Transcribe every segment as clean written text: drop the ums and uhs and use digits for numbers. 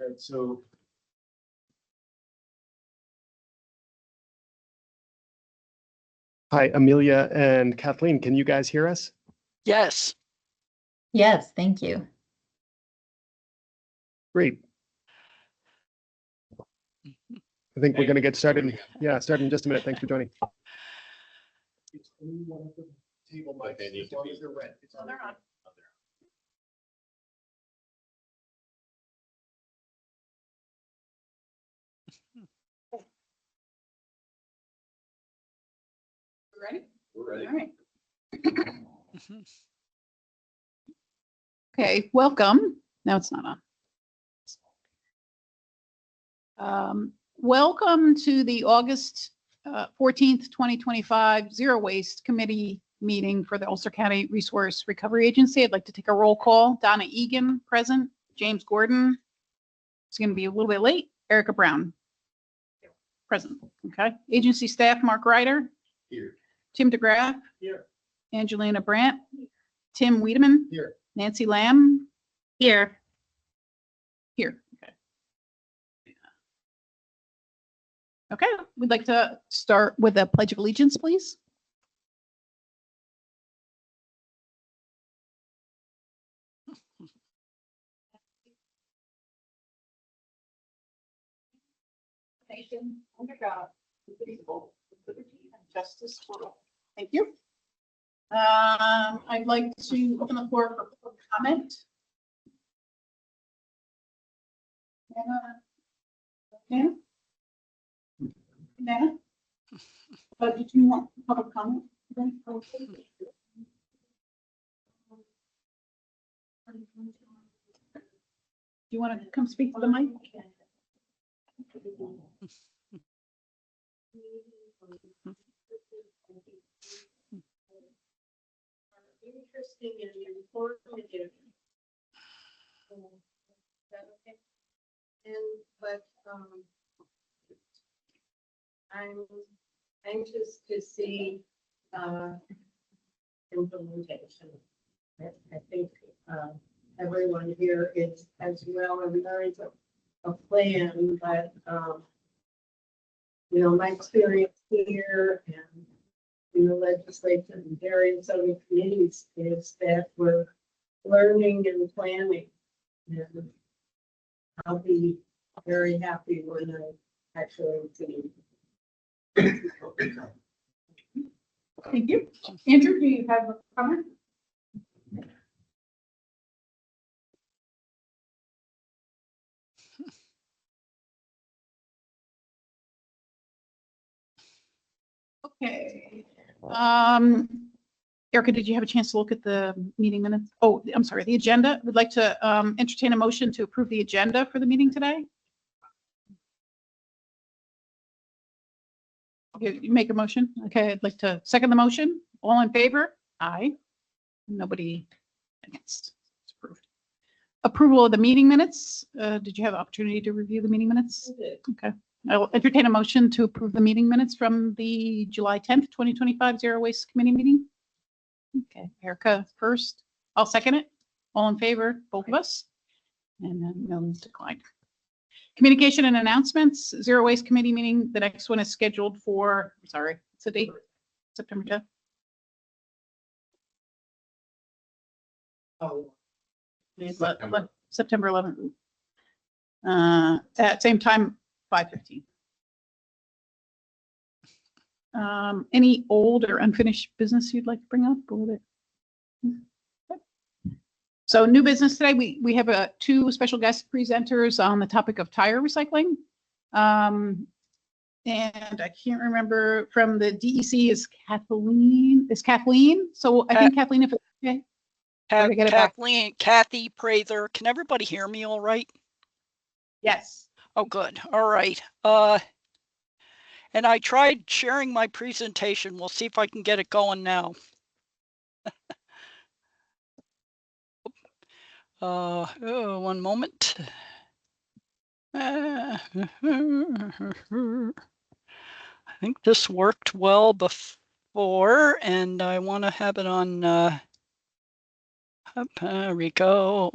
right, so. Hi, Amelia and Kathleen, can you guys hear us? Yes. Yes, thank you. Great. I think we're going to get started. Yeah, start in just a minute. Thanks for joining. It's only one of the table mics, as long as they're red. It's on. They're on. Ready? We're ready. All right. Okay, welcome. No, it's not on. Welcome to the August 14th, 2025 Zero Waste Committee meeting for the Ulster County Resource Recovery Agency. I'd like to take a roll call. Donna Egan, present. James Gordon. It's going to be a little bit late. Erica Brown, present. Okay. Agency staff, Mark Ryder. Here. Tim DeGraff. Here. Angelina Brandt. Tim Wiedemann. Here. Nancy Lamb. Here. Here. Okay. Okay, we'd like to start with a Pledge of Allegiance, please. Nation under God, indivisible, with liberty and justice for all. Thank you. I'd like to open the floor for public comment. Anna? Nana? But did you want public comment? Do you want to come speak to the mic? Interesting and informative. Is that okay? But I'm anxious to see implementation. I think everyone here is as well, and there is a plan, but my experience here and in the legislature and various other committees is that we're learning and planning. And I'll be very happy when I actually see. Thank you. Andrew, do you have a comment? Okay. Erica, did you have a chance to look at the meeting minutes? Oh, I'm sorry, the agenda. We'd like to entertain a motion to approve the agenda for the meeting today. You make a motion? Okay, I'd like to second the motion. All in favor? Aye. Nobody against. It's approved. Approval of the meeting minutes. Did you have an opportunity to review the meeting minutes? I did. Okay. I will entertain a motion to approve the meeting minutes from the July 10th, 2025 Zero Waste Committee meeting. Okay, Erica first. I'll second it. All in favor, both of us. And then no declined. Communication and announcements, Zero Waste Committee meeting. The next one is scheduled for, I'm sorry, it's a date, September 10th. Oh. September 11th. At same time, 5:15. Any old or unfinished business you'd like to bring up? So new business today, we have two special guest presenters on the topic of tire recycling. And I can't remember from the DEC is Kathleen. So I think Kathleen, if it's okay. Kathleen, Kathy Prather. Can everybody hear me all right? Yes. Oh, good. All right. And I tried sharing my presentation. We'll see if I can get it going now. One moment. I think this worked well before, and I want to have it on. There we go.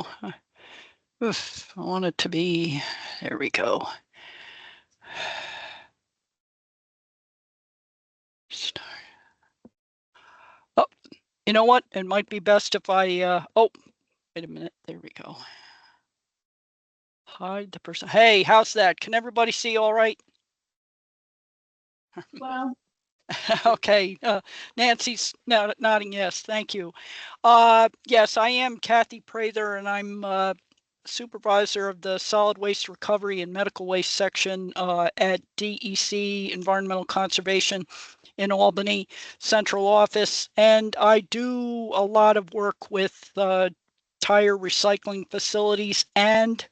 Oof, I want it to be, there we go. Oh, you know what? It might be best if I, oh, wait a minute. There we go. Hide the person. Hey, how's that? Can everybody see all right? Well, Okay, Nancy's nodding yes, thank you. Yes, I am Kathy Prather, and I'm supervisor of the solid waste recovery and medical waste section at DEC Environmental Conservation in Albany central office. And I do a lot of work with tire recycling facilities and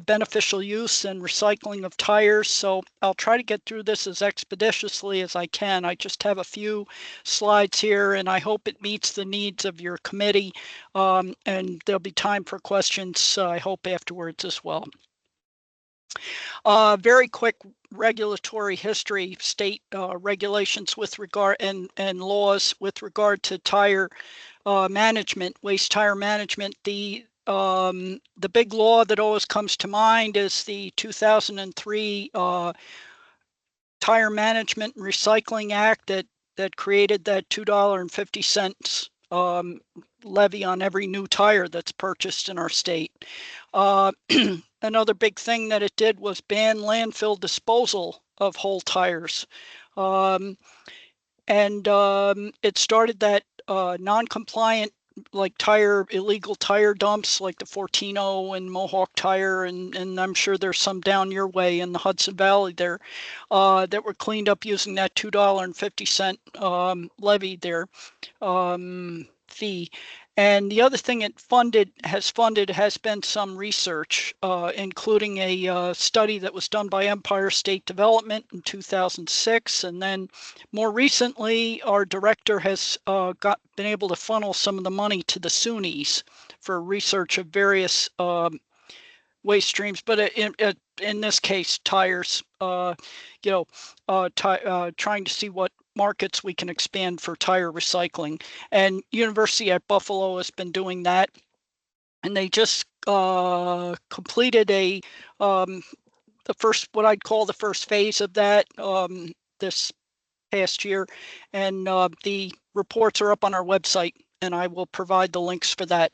beneficial use and recycling of tires. So I'll try to get through this as expeditiously as I can. I just have a few slides here, and I hope it meets the needs of your committee. And there'll be time for questions, I hope, afterwards as well. Very quick regulatory history, state regulations with regard and laws with regard to tire management, waste tire management. The big law that always comes to mind is the 2003 Tire Management and Recycling Act that created that $2.50 levy on every new tire that's purchased in our state. Another big thing that it did was ban landfill disposal of whole tires. It started that non-compliant like illegal tire dumps like the Fortino and Mohawk Tire, and I'm sure there's some down your way in the Hudson Valley there that were cleaned up using that $2.50 levy there fee. And the other thing it has been some research, including a study that was done by Empire State Development in 2006. And then more recently, our director has been able to funnel some of the money to the SUNYs for research of various waste streams. But in this case, tires, trying to see what markets we can expand for tire recycling. And University at Buffalo has been doing that. And they just completed the first, what I'd call the first phase of that this past year. And the reports are up on our website, and I will provide the links for that.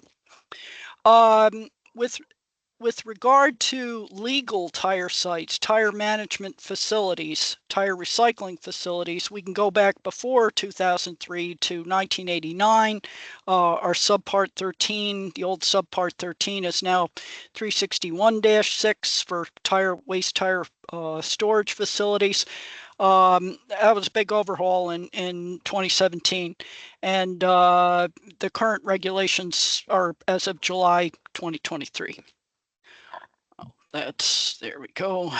With regard to legal tire sites, tire management facilities, tire recycling facilities, we can go back before 2003 to 1989. Our subpart 13, the old subpart 13 is now 361-6 for waste tire storage facilities. That was a big overhaul in 2017. And the current regulations are as of July 2023. There we go.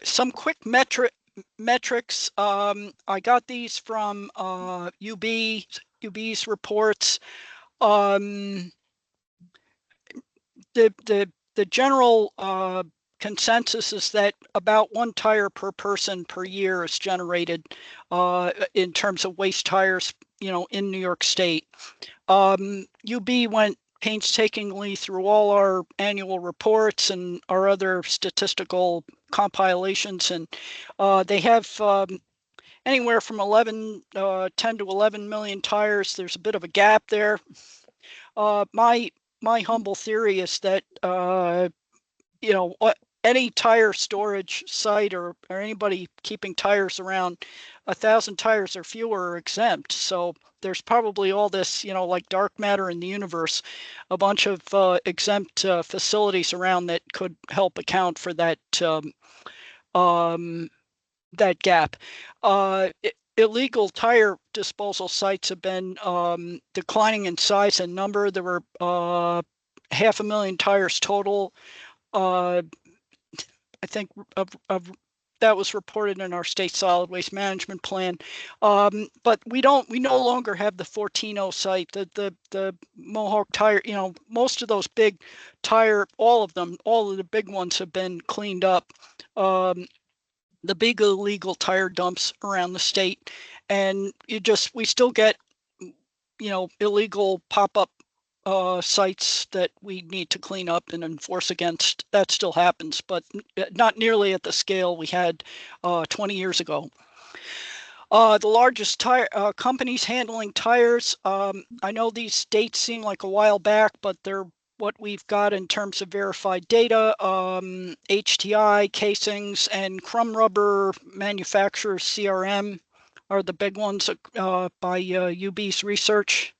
Some quick metrics. I got these from UB's reports. The general consensus is that about 1 tire per person per year is generated in terms of waste tires, in New York State. UB went painstakingly through all our annual reports and our other statistical compilations, and they have anywhere from 10 to 11 million tires. There's a bit of a gap there. My humble theory is that any tire storage site or anybody keeping tires around 1,000 tires or fewer are exempt. So there's probably all this, like dark matter in the universe, a bunch of exempt facilities around that could help account for that that gap. Illegal tire disposal sites have been declining in size and number. There were 500,000 tires total. I think of that was reported in our state solid waste management plan. But we no longer have the Fortino site, the Mohawk Tire, most of those big tire, all of the big ones have been cleaned up. The big illegal tire dumps around the state, and we still get, illegal pop-up sites that we need to clean up and enforce against. That still happens, but not nearly at the scale we had 20 years ago. The largest tire companies handling tires. I know these dates seem like a while back, but they're what we've got in terms of verified data. HTI, casings, and crumb rubber manufacturers, CRM, are the big ones by UB's research.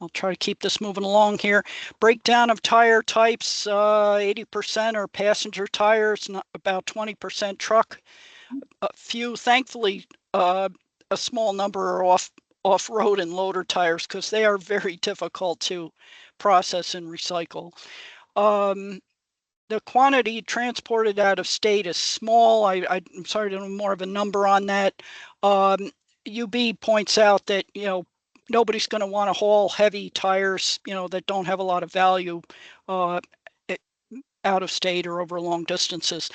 I'll try to keep this moving along here. Breakdown of tire types, 80% are passenger tires, not about 20% truck. A few, thankfully, a small number are off-road and loader tires because they are very difficult to process and recycle. The quantity transported out of state is small. I'm sorry to know more of a number on that. UB points out that, nobody's going to want to haul heavy tires, that don't have a lot of value out of state or over long distances.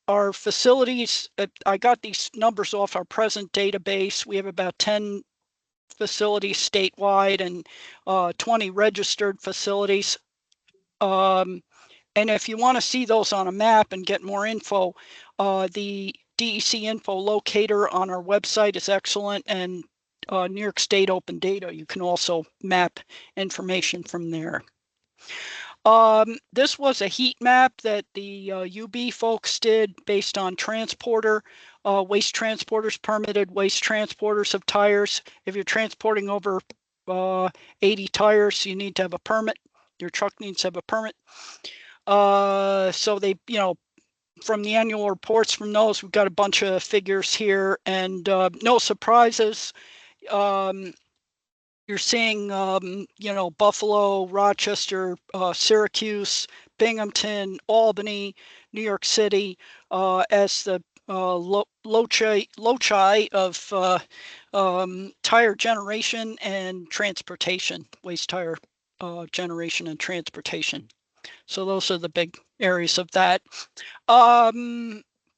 Our facilities, I got these numbers off our present database. We have about 10 facilities statewide and 20 registered facilities. And if you want to see those on a map and get more info, the DEC info locator on our website is excellent, and New York State Open Data, you can also map information from there. This was a heat map that the UB folks did based on transporter, waste transporters, permitted waste transporters of tires. If you're transporting over 80 tires, you need to have a permit. Your truck needs to have a permit. So they, from the annual reports from those, we've got a bunch of figures here, and no surprises. You're seeing, Buffalo, Rochester, Syracuse, Binghamton, Albany, New York City as the loci of tire generation and transportation, waste tire generation and transportation. So those are the big areas of that.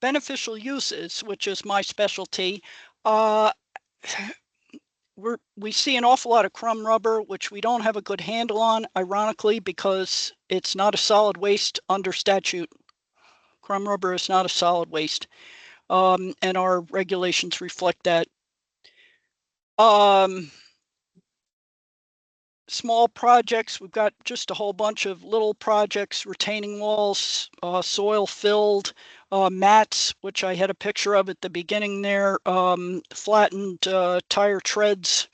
Beneficial uses, which is my specialty. We see an awful lot of crumb rubber, which we don't have a good handle on, ironically, because it's not a solid waste under statute. Crumb rubber is not a solid waste, and our regulations reflect that. Small projects, we've got just a whole bunch of little projects, retaining walls, soil filled, mats, which I had a picture of at the beginning there, flattened tire treads,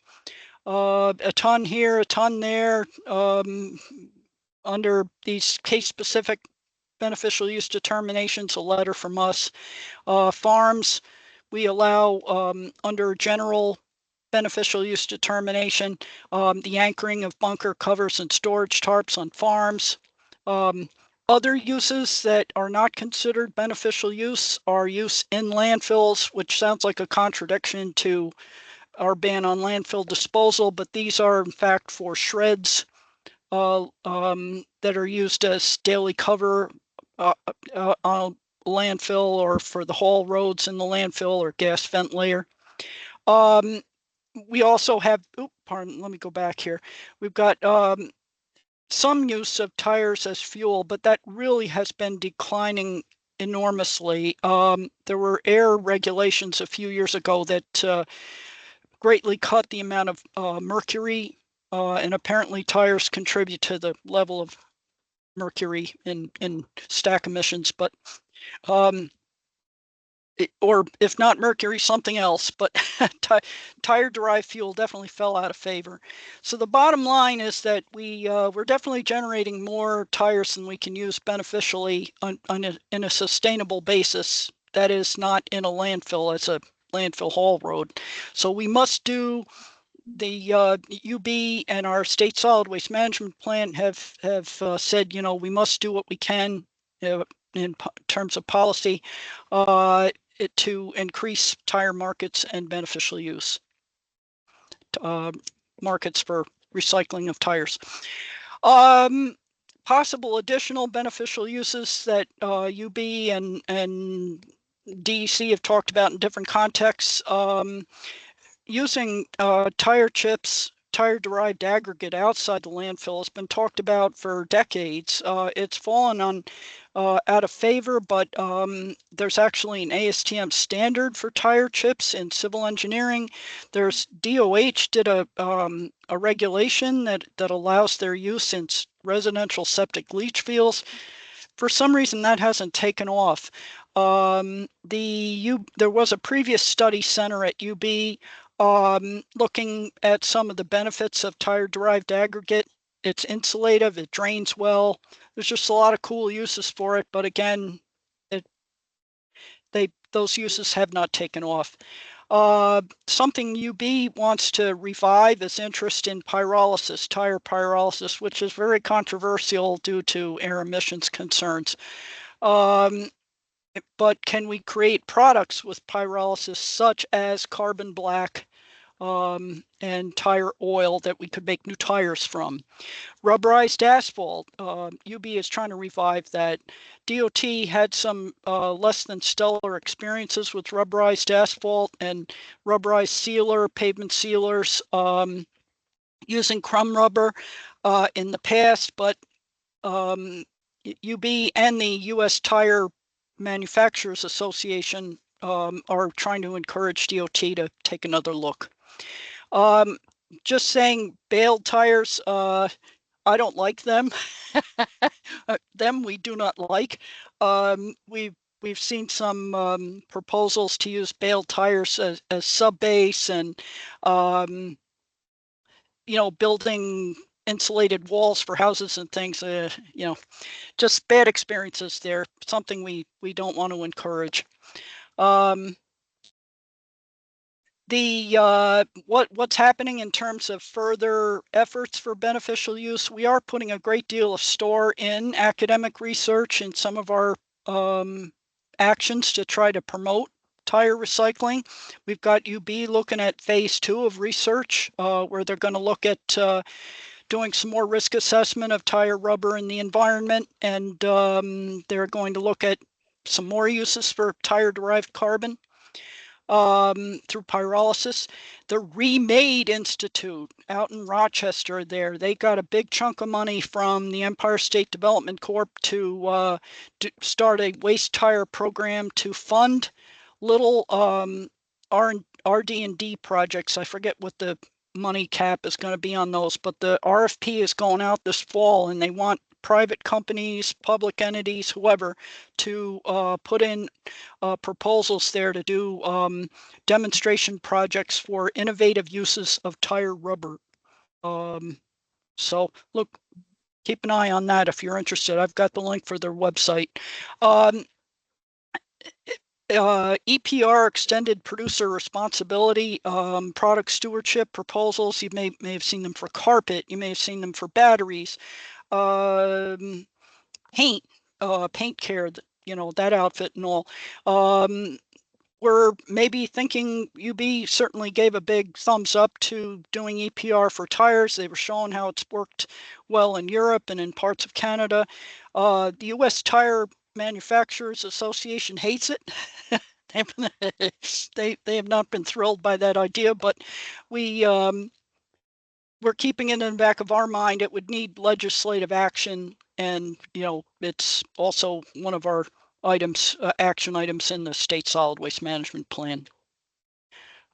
a ton here, a ton there, under these case-specific beneficial use determinations, a letter from us. Farms, we allow under general beneficial use determination, the anchoring of bunker covers and storage tarps on farms. Other uses that are not considered beneficial use are use in landfills, which sounds like a contradiction to our ban on landfill disposal, but these are in fact for shreds that are used as daily cover on a landfill, or for the haul roads in the landfill, or gas vent layer. We also have, let me go back here. We've got some use of tires as fuel, but that really has been declining enormously. There were air regulations a few years ago that greatly cut the amount of mercury, and apparently tires contribute to the level of mercury in stack emissions, but or if not mercury, something else, but tire-derived fuel definitely fell out of favor. So the bottom line is that we're definitely generating more tires than we can use beneficially in a sustainable basis. That is not in a landfill as a landfill haul road. So we must do the UB and our state solid waste management plan have said, we must do what we can in terms of policy to increase tire markets and beneficial use markets for recycling of tires. Possible additional beneficial uses that UB and DEC have talked about in different contexts. Using tire chips tire-derived aggregate outside the landfill has been talked about for decades. It's fallen on out of favor, but there's actually an ASTM standard for tire chips in civil engineering. There's DOH did a regulation that allows their use in residential septic leach fields. For some reason, that hasn't taken off. There was a previous study center at UB looking at some of the benefits of tire-derived aggregate. It's insulative, it drains well. There's just a lot of cool uses for it, but again, those uses have not taken off. Something UB wants to revive is interest in pyrolysis, tire pyrolysis, which is very controversial due to air emissions concerns. But can we create products with pyrolysis such as carbon black and tire oil that we could make new tires from? Rubberized asphalt, UB is trying to revive that. DOT had some less than stellar experiences with rubberized asphalt and rubberized sealer, pavement sealers using crumb rubber in the past, but UB and the U.S. Tire Manufacturers Association are trying to encourage DOT to take another look. Just saying, baled tires, I don't like them. Them we do not like. We've seen some proposals to use baled tires as sub-base and building insulated walls for houses and things. Just bad experiences there. Something we don't want to encourage. What's happening in terms of further efforts for beneficial use? We are putting a great deal of store in academic research and some of our actions to try to promote tire recycling. We've got UB looking at phase 2 of research where they're going to look at doing some more risk assessment of tire rubber in the environment, and they're going to look at some more uses for tire-derived carbon through pyrolysis. The Remade Institute out in Rochester there, they got a big chunk of money from the Empire State Development Corp to start a waste tire program to fund little RD&D projects. I forget what the money cap is going to be on those, but the RFP is going out this fall, and they want private companies, public entities, whoever, to put in proposals there to do demonstration projects for innovative uses of tire rubber. So look, keep an eye on that if you're interested. I've got the link for their website. EPR, extended producer responsibility, product stewardship proposals. You may have seen them for carpet. You may have seen them for batteries. Paint care, that outfit and all. We're maybe thinking, UB certainly gave a big thumbs up to doing EPR for tires. They were showing how it's worked well in Europe and in parts of Canada. The U.S. Tire Manufacturers Association hates it. They have not been thrilled by that idea, but we're keeping it in the back of our mind. It would need legislative action, and it's also one of our items, action items in the state solid waste management plan.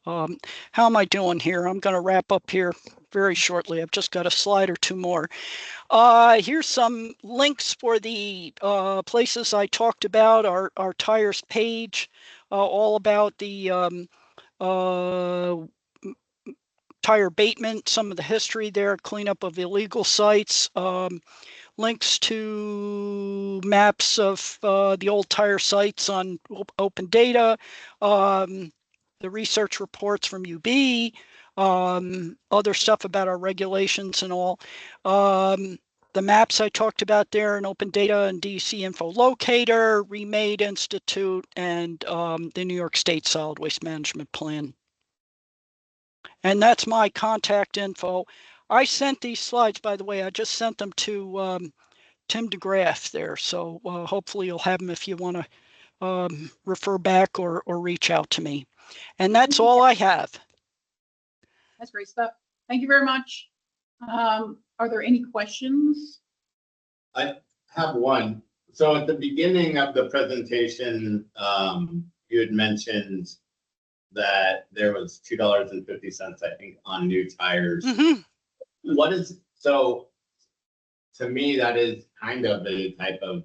How am I doing here? I'm going to wrap up here very shortly. I've just got a slide or two more. Here's some links for the places I talked about, our tires page, all about the tire abatement, some of the history there, cleanup of illegal sites, links to maps of the old tire sites on open data, the research reports from UB, other stuff about our regulations and all. The maps I talked about there in open data and DEC info locator, Remade Institute, and the New York State Solid Waste Management Plan. And that's my contact info. I sent these slides, by the way, I just sent them to Tim DeGraff there. So hopefully you'll have them if you want to refer back or reach out to me. And that's all I have. That's great stuff. Thank you very much. Are there any questions? I have one. So at the beginning of the presentation, you had mentioned that there was $2.50, I think, on new tires. Mhm. What is, so to me, that is kind of a type of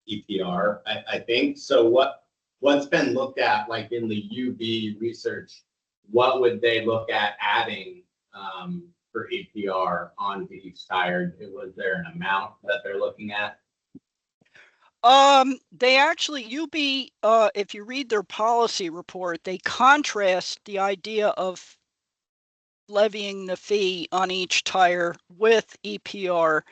EPR, I think. So what's been looked at, like in the UB research, what would they look at adding for EPR onto each tire? Was there an amount that they're looking at? They actually, UB, if you read their policy report, they contrast the idea of levying the fee on each tire with EPR.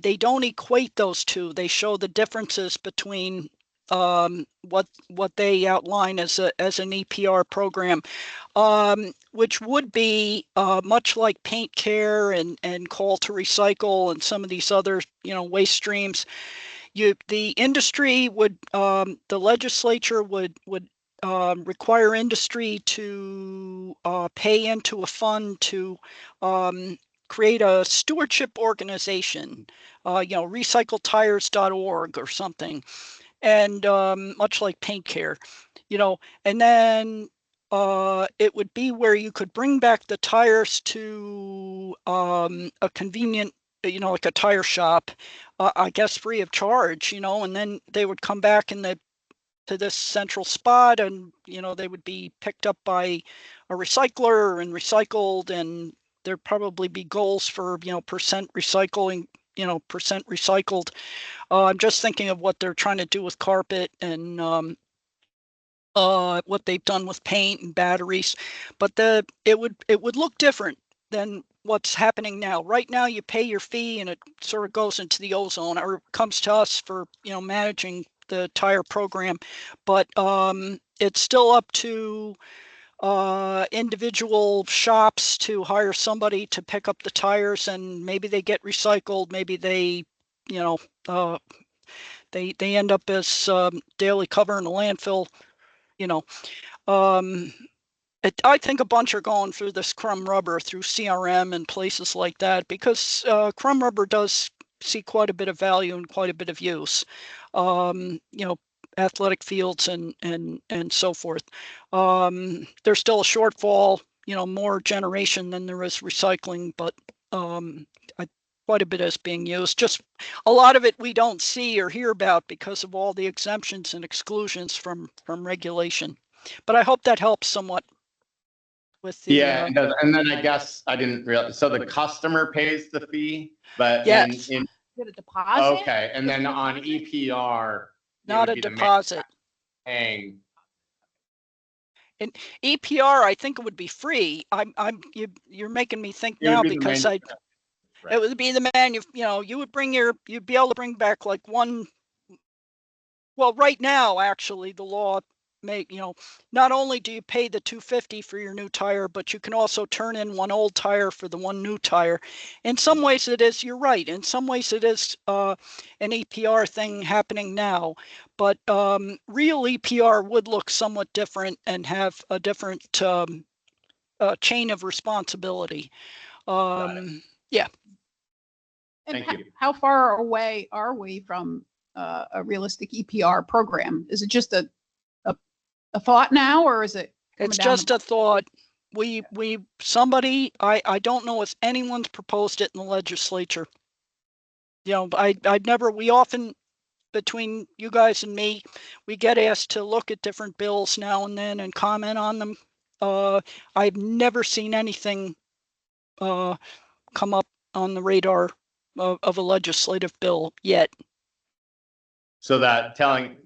They don't equate those two. They show the differences between what they outline as an EPR program, which would be much like paint care and call to recycle and some of these other waste streams. The industry would, the legislature would require industry to pay into a fund to create a stewardship organization, recycletires.org or something, and much like paint care, and then it would be where you could bring back the tires to a convenient, like a tire shop, I guess free of charge, and then they would come back to this central spot, and they would be picked up by a recycler and recycled, and there'd probably be goals for percent recycling, percent recycled. I'm just thinking of what they're trying to do with carpet and what they've done with paint and batteries, but it would look different than what's happening now. Right now, you pay your fee and it sort of goes into the ozone, or comes to us for managing the tire program, but it's still up to individual shops to hire somebody to pick up the tires, and maybe they get recycled, maybe they they end up as daily cover in a landfill. I think a bunch are going through this crumb rubber through CRM and places like that, because crumb rubber does see quite a bit of value and quite a bit of use. Athletic fields and so forth. There's still a shortfall, more generation than there is recycling, but quite a bit is being used. Just a lot of it we don't see or hear about because of all the exemptions and exclusions from regulation. But I hope that helps somewhat with the and then I guess I didn't realize, so the customer pays the fee, but Yes. Is it a deposit? okay, and then on EPR, it not would a be the deposit. paying. EPR, I think it would be free. You're making me think now, because Right. it would be the man, you would bring you'd be able to bring back like one. Well, right now, actually, the law not only do you pay the $250 for your new tire, but you can also turn in one old tire for the one new tire. In some ways it is, you're right. In some ways it is an EPR thing happening now, but real EPR would look somewhat different and have a different chain of responsibility. Yeah. And Thank you. how far away are we from a realistic EPR program? Is it just a thought now, or is it? It's just a thought. I don't know if anyone's proposed it in the legislature. We often, between you guys and me, we get asked to look at different bills now and then and comment on them. I've never seen anything come up on the radar of a legislative bill yet. So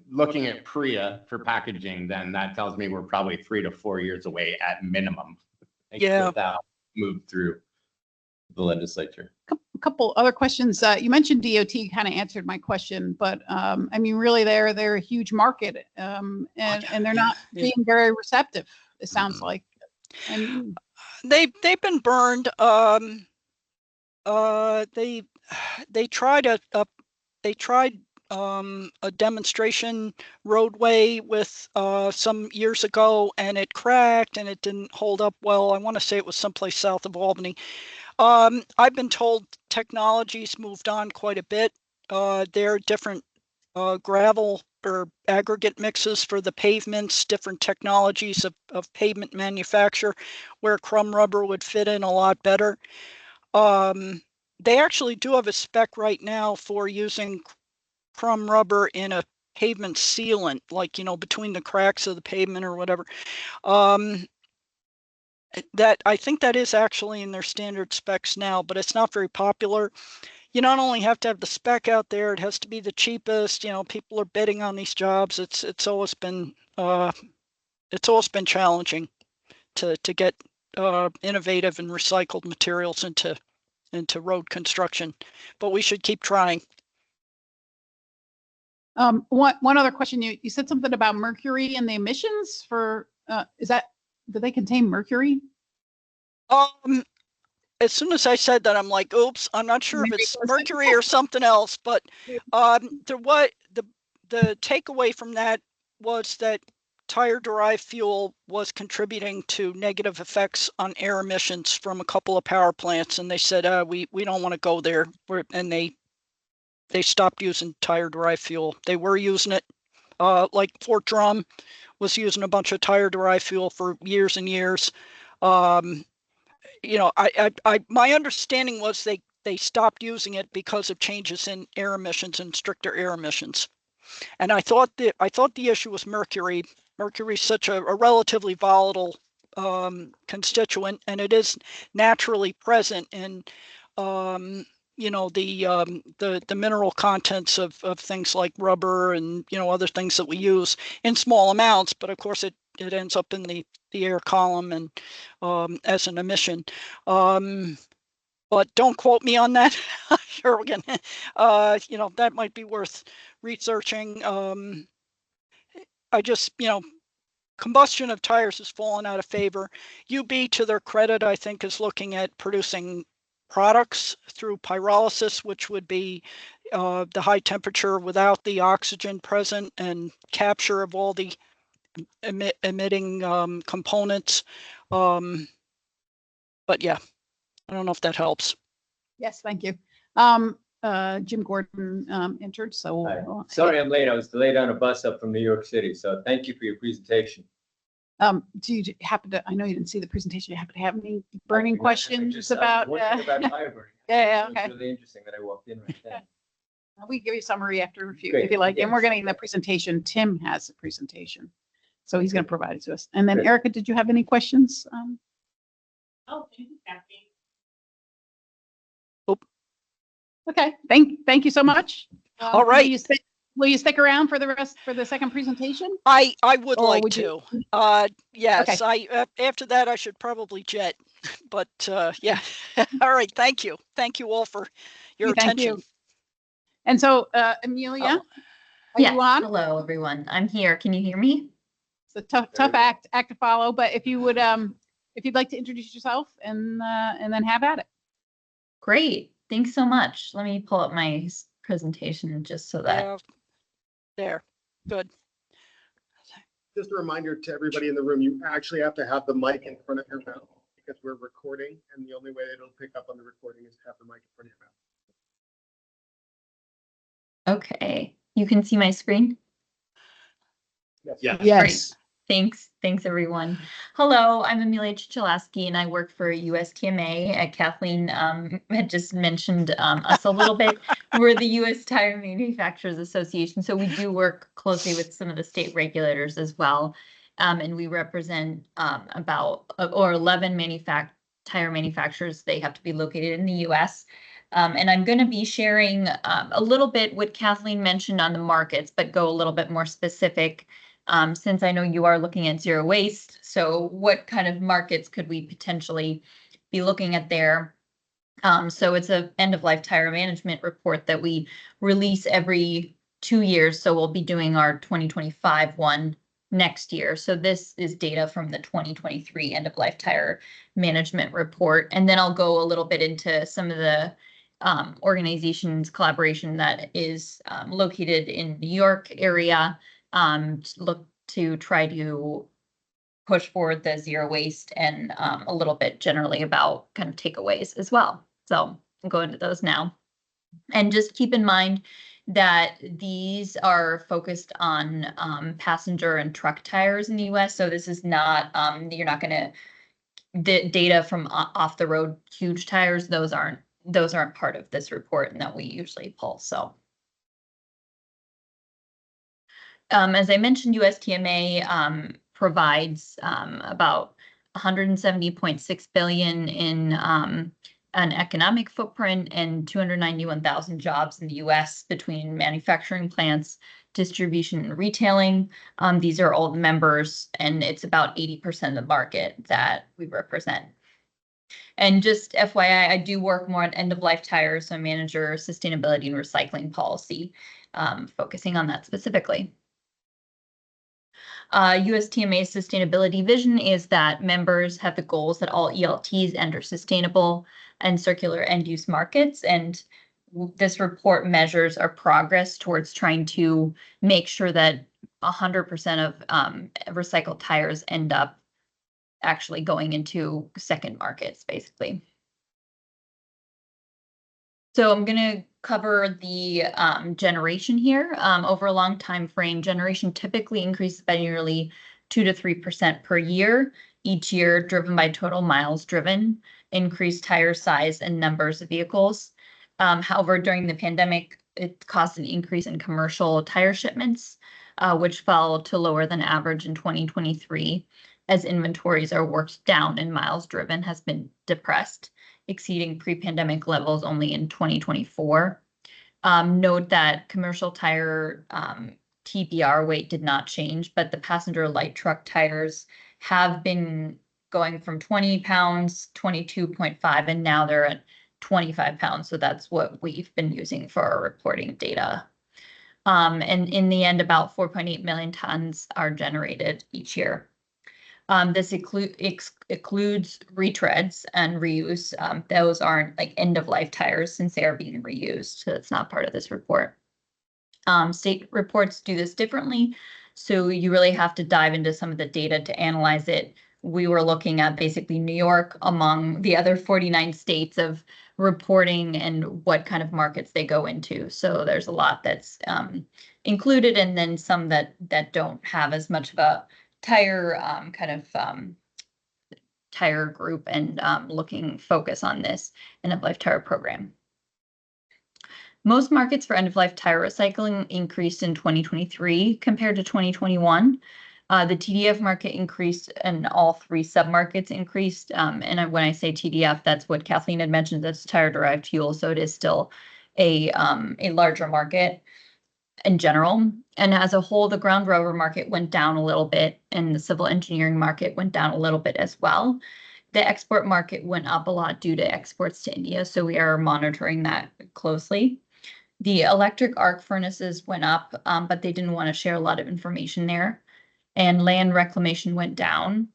looking at PREA for packaging, then that tells me we're probably 3 to 4 years away at minimum. Yeah. Without moved through the legislature. A couple other questions. You mentioned DOT kind of answered my question, but I mean, really, they're a huge market, and they're not being very receptive, it sounds like. And they've been burned. They tried a demonstration roadway with some years ago, and it cracked and it didn't hold up well. I want to say it was someplace south of Albany. I've been told technology's moved on quite a bit. There are different gravel or aggregate mixes for the pavements, different technologies of pavement manufacture where crumb rubber would fit in a lot better. They actually do have a spec right now for using crumb rubber in a pavement sealant, like, you know, between the cracks of the pavement or whatever. That I think that is actually in their standard specs now, but it's not very popular. You not only have to have the spec out there, it has to be the cheapest. You know, people are bidding on these jobs. It's always been challenging to get innovative and recycled materials into road construction, but we should keep trying. One other question. You said something about mercury and the emissions for, do they contain mercury? As soon as I said that, I'm like, oops, I'm not sure if it's mercury or something else, but the takeaway from that was that tire-derived fuel was contributing to negative effects on air emissions from a couple of power plants, and they said, we don't want to go there. And they stopped using tire-derived fuel. They were using it, like Fort Drum was using a bunch of tire-derived fuel for years and years. You know, my understanding was they stopped using it because of changes in air emissions and stricter air emissions. And I thought the issue was mercury. Mercury is such a relatively volatile constituent, and it is naturally present in you know, the mineral contents of things like rubber and, you know, other things that we use in small amounts, but of course it ends up in the air column and as an emission. But don't quote me on that. Sure, again, you know, that might be worth researching. I just, you know, combustion of tires has fallen out of favor. UB, to their credit, I think, is looking at producing products through pyrolysis, which would be the high temperature without the oxygen present and capture of all the emitting components. But yeah, I don't know if that helps. Yes, thank you. Jim Gordon entered, so. Hi. Sorry I'm late. I was delayed on a bus up from New York City, so thank you for your presentation. Do you happen to, I know you didn't see the presentation, you happen to have any burning questions about? About tire burning. Yeah, It okay. was really interesting that I walked in right then. We give you a summary after if you Great, like, and we're yes. getting the presentation. Tim has a presentation, so he's going to provide it to us. And then Great. Erica, did you have any questions? Oh, thank you, Kathy. Okay, thank you so much. All right. Will you stick around for the second presentation? I would Or like would to. you- Yes, Okay. After that I should probably jet, but yeah. All right. Thank you all for your Thank you. attention. And so, Amelia, are Yes, you on? hello, everyone. I'm here. Can you hear me? It's a tough act to follow, but if you would, if you'd like to introduce yourself and then have at it. Great. Thanks so much. Let me pull up my presentation just so that. Yeah. There. Good. Just a reminder to everybody in the room, you actually have to have the mic in front of your mouth because we're recording, and the only way it'll pick up on the recording is to have the mic in front of your mouth. Okay. You can see my screen? Yeah. Yes. Thanks everyone. Hello, I'm Amelia Chichalaski and I work for USTMA. Kathleen had just mentioned us a little bit. We're the U.S. Tire Manufacturers Association, so we do work closely with some of the state regulators as well. And we represent about 11 tire manufacturers. They have to be located in the U.S. And I'm going to be sharing a little bit what Kathleen mentioned on the markets, but go a little bit more specific. Since I know you are looking at zero waste, so what kind of markets could we potentially be looking at there? So it's a end-of-life tire management report that we release every 2 years. So we'll be doing our 2025 one next year. So this is data from the 2023 end-of-life tire management report. And then I'll go a little bit into some of the organization's collaboration that is located in New York area, look to try to push forward the zero waste and a little bit generally about kind of takeaways as well. So I'll go into those now. And just keep in mind that these are focused on passenger and truck tires in the US. So this is not, you're not going to, the data from off the road huge tires, those aren't part of this report and that we usually pull. So as I mentioned, USTMA provides about 170.6 billion in an economic footprint and 291,000 jobs in the US between manufacturing plants, distribution, and retailing. These are all the members, and it's about 80% of the market that we represent. And just FYI, I do work more on end-of-life tires, so manager sustainability and recycling policy, focusing on that specifically. USTMA's sustainability vision is that members have the goals that all ELTs enter sustainable and circular end-use markets. And this report measures our progress towards trying to make sure that 100% of recycled tires end up actually going into second markets, basically. So I'm going to cover the generation here. Over a long time frame, generation typically increases by nearly 2 to 3% per year, each year driven by total miles driven, increased tire size, and numbers of vehicles. However, during the pandemic, it caused an increase in commercial tire shipments, which fell to lower than average in 2023, as inventories are worked down and miles driven has been depressed, exceeding pre-pandemic levels only in 2024. Note that commercial tire TBR weight did not change, but the passenger light truck tires have been going from 20 pounds, 22.5, and now they're at 25 pounds. So that's what we've been using for our reporting data. And in the end, about 4.8 million tons are generated each year. This includes retreads and reuse. Those aren't like end-of-life tires since they are being reused, so it's not part of this report. State reports do this differently, so you really have to dive into some of the data to analyze it. We were looking at basically New York among the other 49 states of reporting and what kind of markets they go into. So there's a lot that's included, and then some that don't have as much of a tire tire group and focus on this end-of-life tire program. Most markets for end-of-life tire recycling increased in 2023 compared to 2021. The TDF market increased and all three submarkets increased. And when I say TDF, that's what Kathleen had mentioned, that's tire-derived fuel. So it is still a larger market in general. And as a whole, the ground rover market went down a little bit and the civil engineering market went down a little bit as well. The export market went up a lot due to exports to India, so we are monitoring that closely. The electric arc furnaces went up, but they didn't want to share a lot of information there. And land reclamation went down.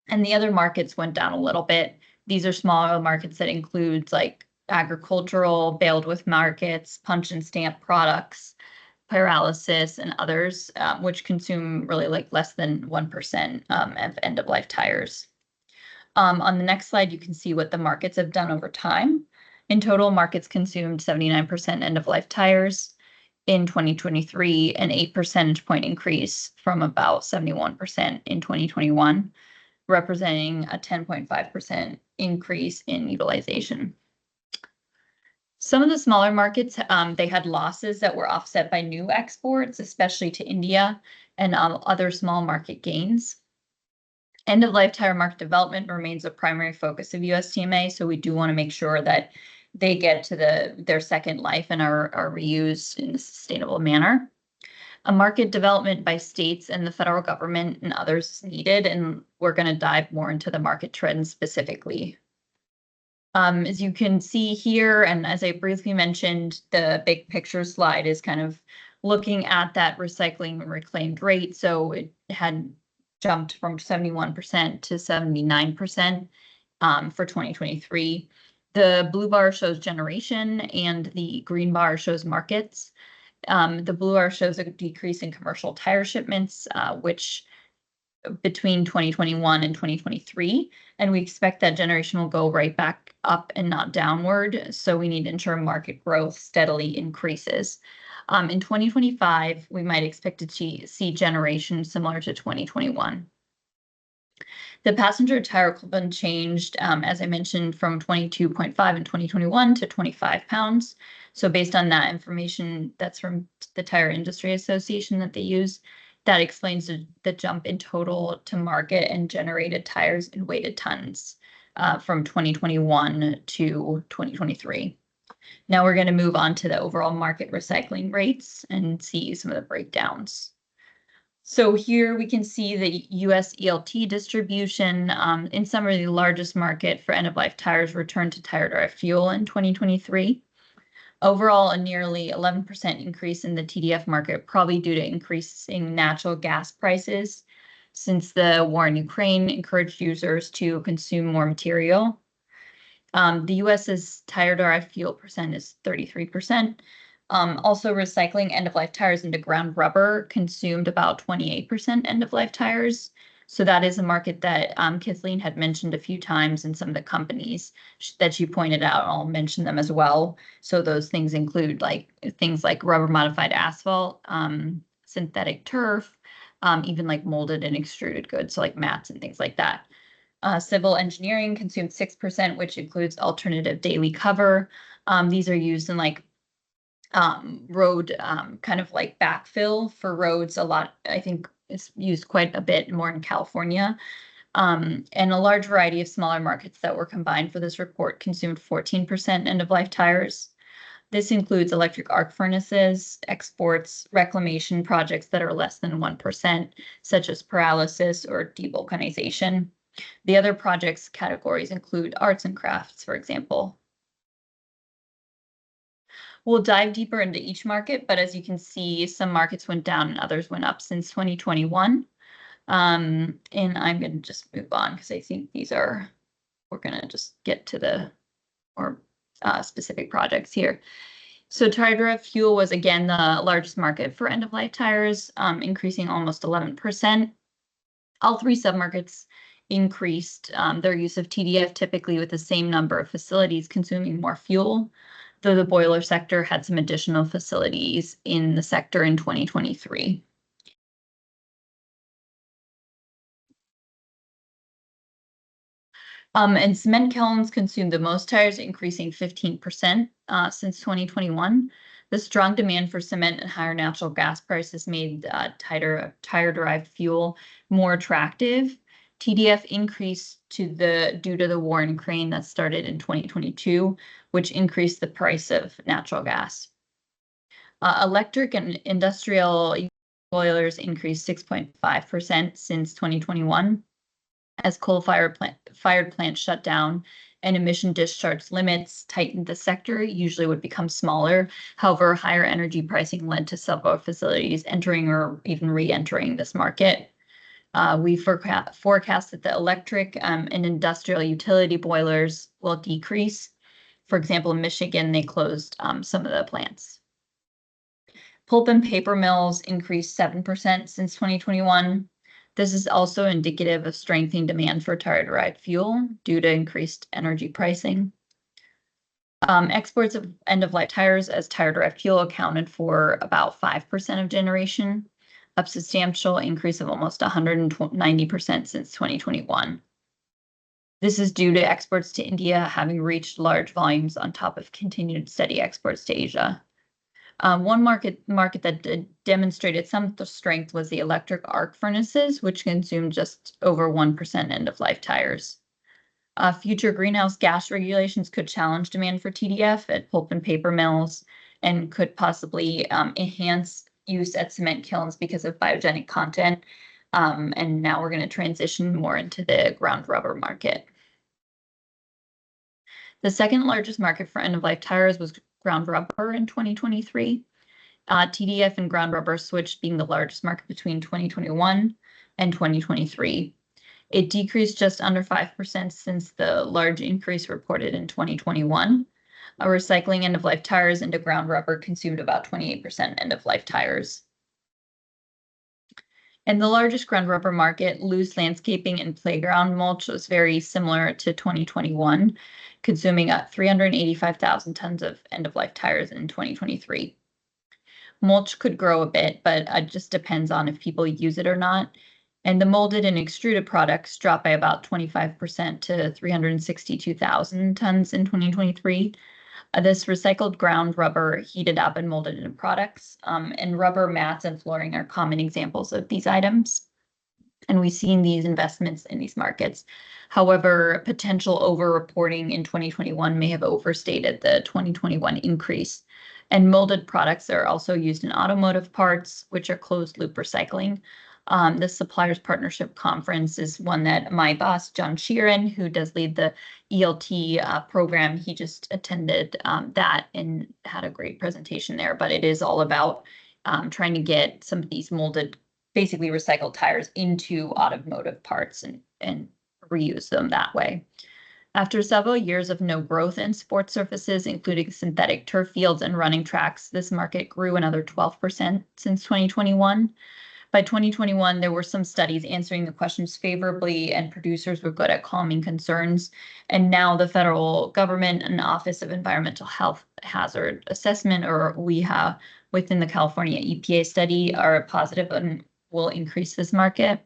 And the other markets went down a little bit. These are smaller markets that includes like agricultural, baled with markets, punch and stamp products, pyrolysis, and others, which consume really like less than 1% of end-of-life tires. On the next slide, you can see what the markets have done over time. In total, markets consumed 79% end-of-life tires in 2023, an 8 percentage point increase from about 71% in 2021, representing a 10.5% increase in utilization. Some of the smaller markets, they had losses that were offset by new exports, especially to India, and other small market gains. End-of-life tire market development remains a primary focus of USTMA, so we do want to make sure that they get to their second life and are reused in a sustainable manner. A market development by states and the federal government and others is needed, and we're going to dive more into the market trends specifically. As you can see here, and as I briefly mentioned, the big picture slide is kind of looking at that recycling and reclaimed rate. So it had jumped from 71% to 79% for 2023. The blue bar shows generation and the green bar shows markets. The blue bar shows a decrease in commercial tire shipments, which between 2021 and 2023, and we expect that generation will go right back up and not downward. So we need to ensure market growth steadily increases. In 2025, we might expect to see generation similar to 2021. The passenger tire equivalent changed, as I mentioned, from 22.5 in 2021 to 25 pounds. So based on that information, that's from the Tire Industry Association that they use, that explains the jump in total to market and generated tires in weighted tons from 2021 to 2023. Now we're going to move on to the overall market recycling rates and see some of the breakdowns. So here we can see the US ELT distribution. In summary, the largest market for end-of-life tires returned to tire-derived fuel in 2023. Overall, a nearly 11% increase in the TDF market, probably due to increasing natural gas prices, since the war in Ukraine encouraged users to consume more material. The US's tire-derived fuel percent is 33%. Also, recycling end-of-life tires into ground rubber consumed about 28% end-of-life tires. So that is a market that Kathleen had mentioned a few times, and some of the companies that she pointed out, I'll mention them as well. So those things include things like rubber modified asphalt, synthetic turf, even like molded and extruded goods, so like mats and things like that. Civil engineering consumed 6%, which includes alternative daily cover. These are used in like road kind of like backfill for roads a lot. I think it's used quite a bit more in California. And a large variety of smaller markets that were combined for this report consumed 14% end-of-life tires. This includes electric arc furnaces, exports, reclamation projects that are less than 1%, such as pyrolysis or devulcanization. The other projects categories include arts and crafts, for example. We'll dive deeper into each market, but as you can see, some markets went down and others went up since 2021. And I'm going to just move on because I think we're going to just get to the more specific projects here. So tire-derived fuel was again the largest market for end-of-life tires, increasing almost 11%. All three submarkets increased their use of TDF, typically with the same number of facilities consuming more fuel, though the boiler sector had some additional facilities in the sector in 2023. And cement kilns consumed the most tires, increasing 15% since 2021. The strong demand for cement and higher natural gas prices made tire-derived fuel more attractive. TDF increased due to the war in Ukraine that started in 2022, which increased the price of natural gas. Electric and industrial boilers increased 6.5% since 2021. As coal-fired plants shut down and emission discharge limits tightened, the sector usually would become smaller. However, higher energy pricing led to several facilities entering or even re-entering this market. We forecast that the electric and industrial utility boilers will decrease. For example, in Michigan, they closed some of the plants. Pulp and paper mills increased 7% since 2021. This is also indicative of strengthening demand for tire-derived fuel due to increased energy pricing. Exports of end-of-life tires as tire-derived fuel accounted for about 5% of generation, a substantial increase of almost 190% since 2021. This is due to exports to India having reached large volumes on top of continued steady exports to Asia. One market that demonstrated some strength was the electric arc furnaces, which consumed just over 1% end-of-life tires. Future greenhouse gas regulations could challenge demand for TDF at pulp and paper mills and could possibly enhance use at cement kilns because of biogenic content. And now we're going to transition more into the ground rubber market. The second largest market for end-of-life tires was ground rubber in 2023. TDF and ground rubber switched, being the largest market between 2021 and 2023. It decreased just under 5% since the large increase reported in 2021. Recycling end-of-life tires into ground rubber consumed about 28% end-of-life tires. In the largest ground rubber market, loose landscaping and playground mulch was very similar to 2021, consuming 385,000 tons of end-of-life tires in 2023. Mulch could grow a bit, but it just depends on if people use it or not. And the molded and extruded products dropped by about 25% to 362,000 tons in 2023. This recycled ground rubber heated up and molded into products, and rubber mats and flooring are common examples of these items. And we've seen these investments in these markets. However, potential over-reporting in 2021 may have overstated the 2021 increase. And molded products are also used in automotive parts, which are closed loop recycling. The Suppliers Partnership Conference is one that my boss, John Sheeran, who does lead the ELT program, he just attended that and had a great presentation there. But it is all about trying to get some of these molded, basically recycled tires into automotive parts and reuse them that way. After several years of no growth in sports surfaces, including synthetic turf fields and running tracks, this market grew another 12% since 2021. By 2021, there were some studies answering the questions favorably, and producers were good at calming concerns. And now the federal government and Office of Environmental Health Hazard Assessment, or WEHA, within the California EPA study are positive and will increase this market.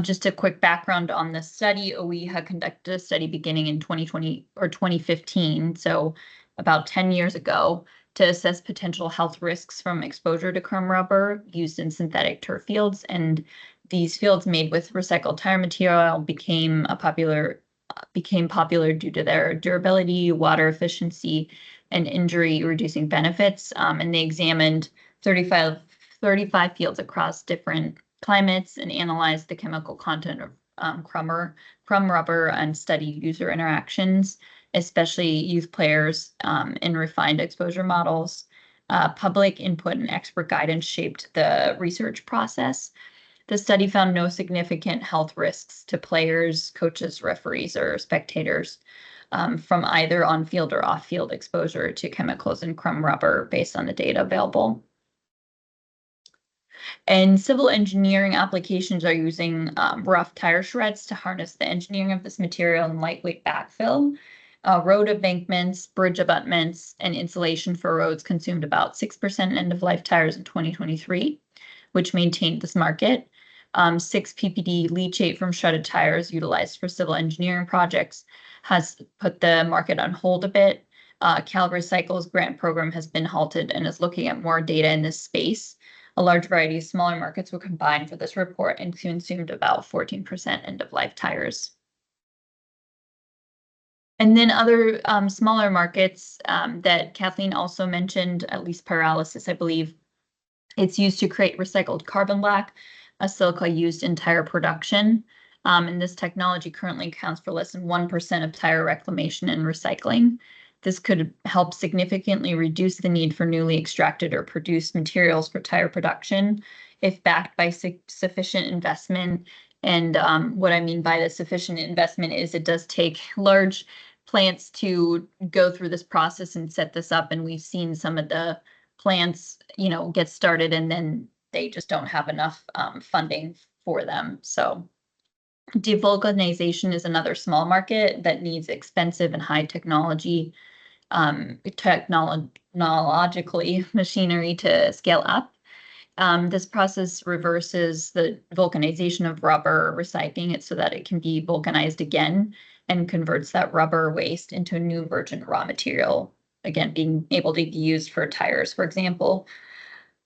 Just a quick background on the study. OEHA conducted a study beginning in 2020 or 2015, so about 10 years ago, to assess potential health risks from exposure to crumb rubber used in synthetic turf fields. And these fields made with recycled tire material became popular due to their durability, water efficiency, and injury reducing benefits. And they examined 35 fields across different climates and analyzed the chemical content of crumb rubber and studied user interactions, especially youth players in refined exposure models. Public input and expert guidance shaped the research process. The study found no significant health risks to players, coaches, referees, or spectators from either on-field or off-field exposure to chemicals in crumb rubber based on the data available. And civil engineering applications are using rough tire shreds to harness the engineering of this material and lightweight backfill. Road embankments, bridge abutments, and insulation for roads consumed about 6% end-of-life tires in 2023, which maintained this market. 6 ppd leachate from shredded tires utilized for civil engineering projects has put the market on hold a bit. Cal Recycle's grant program has been halted and is looking at more data in this space. A large variety of smaller markets were combined for this report and consumed about 14% end-of-life tires. And then other smaller markets that Kathleen also mentioned, at least pyrolysis, I believe. It's used to create recycled carbon black, a silica used in tire production. And this technology currently accounts for less than 1% of tire reclamation and recycling. This could help significantly reduce the need for newly extracted or produced materials for tire production if backed by sufficient investment. And what I mean by the sufficient investment is it does take large plants to go through this process and set this up. And we've seen some of the plants, get started and then they just don't have enough funding for them. So devulcanization is another small market that needs expensive and high technologically machinery to scale up. This process reverses the vulcanization of rubber, recycling it so that it can be vulcanized again and converts that rubber waste into a new virgin raw material, again, being able to be used for tires, for example.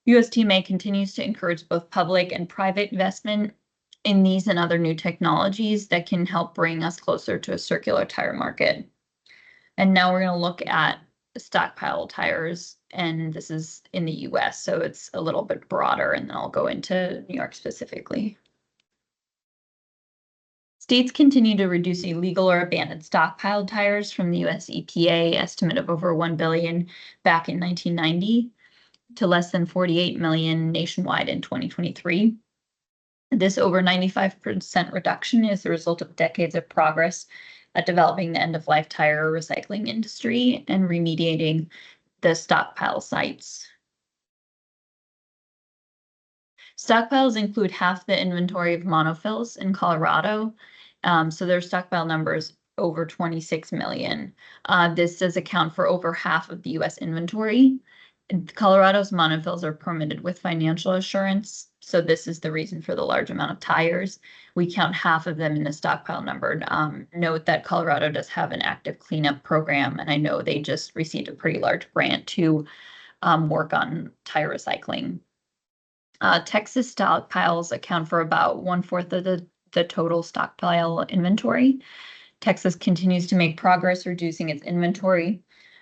USTMA continues to encourage both public and private investment in these and other new technologies that can help bring us closer to a circular tire market. And now we're going to look at stockpile tires, and this is in the US, so it's a little bit broader, and then I'll go into New York specifically. States continue to reduce illegal or abandoned stockpiled tires from the US EPA estimate of over 1 billion back in 1990 to less than 48 million nationwide in 2023. This over 95% reduction is the result of decades of progress at developing the end-of-life tire recycling industry and remediating the stockpile sites. Stockpiles include half the inventory of monofills in Colorado. So their stockpile numbers over 26 million. This does account for over half of the US inventory. Colorado's monofills are permitted with financial assurance. So this is the reason for the large amount of tires. We count half of them in the stockpile number. Note that Colorado does have an active cleanup program, and I know they just received a pretty large grant to work on tire recycling. Texas stockpiles account for about 1/4 of the total stockpile inventory. Texas continues to make progress reducing its inventory,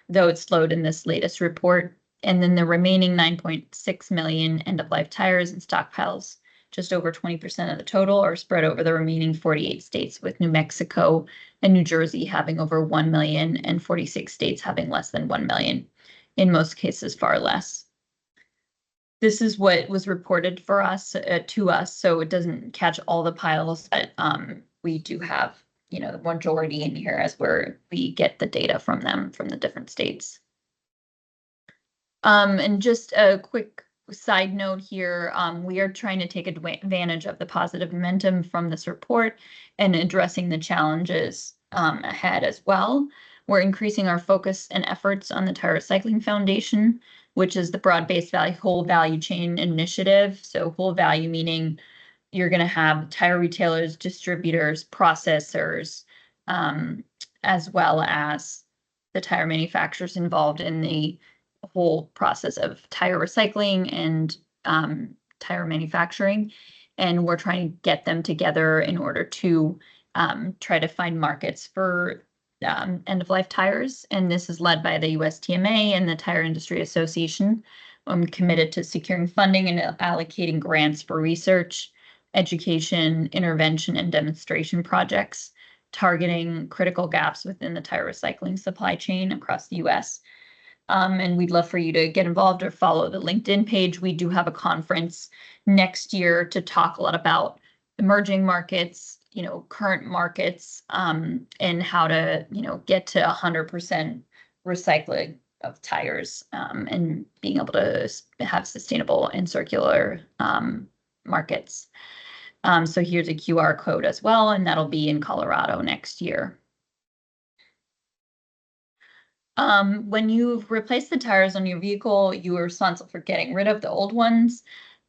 though it slowed in this latest report. And then the remaining 9.6 million end-of-life tires and stockpiles, just over 20% of the total, are spread over the remaining 48 states, with New Mexico and New Jersey having over 1 million and 46 states having less than 1 million, in most cases far less. This is what was reported for us, to us, so it doesn't catch all the piles, but we do have, you know, the majority in here as where we get the data from them from the different states. And just a quick side note here, we are trying to take advantage of the positive momentum from this report and addressing the challenges ahead as well. We're increasing our focus and efforts on the Tire Recycling Foundation, which is the broad-based whole value chain initiative. So whole value meaning you're going to have tire retailers, distributors, processors, as well as the tire manufacturers involved in the whole process of tire recycling and tire manufacturing. And we're trying to get them together in order to try to find markets for end-of-life tires. And this is led by the USTMA and the Tire Industry Association. I'm committed to securing funding and allocating grants for research, education, intervention, and demonstration projects, targeting critical gaps within the tire recycling supply chain across the US. And we'd love for you to get involved or follow the LinkedIn page. We do have a conference next year to talk a lot about emerging markets, you know, current markets, and how to, you know, get to 100% recycling of tires, and being able to have sustainable and circular markets. So here's a QR code as well, and that'll be in Colorado next year. When you replace the tires on your vehicle, you are responsible for getting rid of the old ones.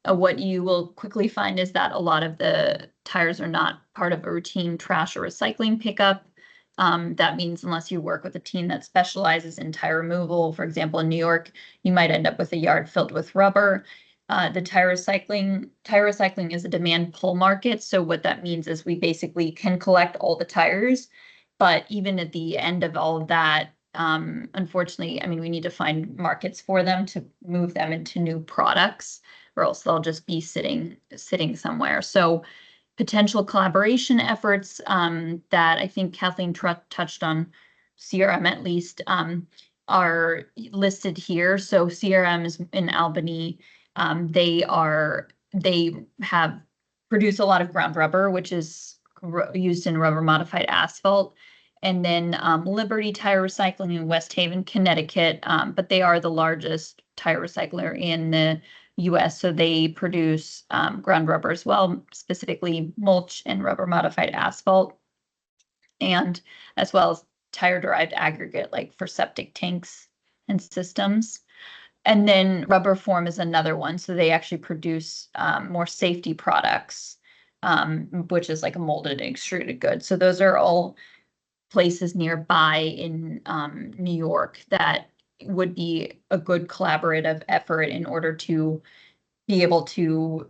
What you will quickly find is that a lot of the tires are not part of a routine trash or recycling pickup. That means unless you work with a team that specializes in tire removal, for example, in New York, you might end up with a yard filled with rubber. The tire recycling is a demand pull market. So what that means is we basically can collect all the tires, but even at the end of all of that, unfortunately, I mean, we need to find markets for them to move them into new products, or else they'll just be sitting somewhere. So potential collaboration efforts that I think Kathleen touched on, CRM at least, are listed here. So CRM is in Albany. They have produced a lot of ground rubber, which is used in rubber modified asphalt. And then Liberty Tire Recycling in West Haven, Connecticut, but they are the largest tire recycler in the US. So they produce ground rubber as well, specifically mulch and rubber modified asphalt, and as well as tire derived aggregate, like for septic tanks and systems. And then Rubber Form is another one. So they actually produce more safety products, which is like a molded extruded good. So those are all places nearby in New York that would be a good collaborative effort in order to be able to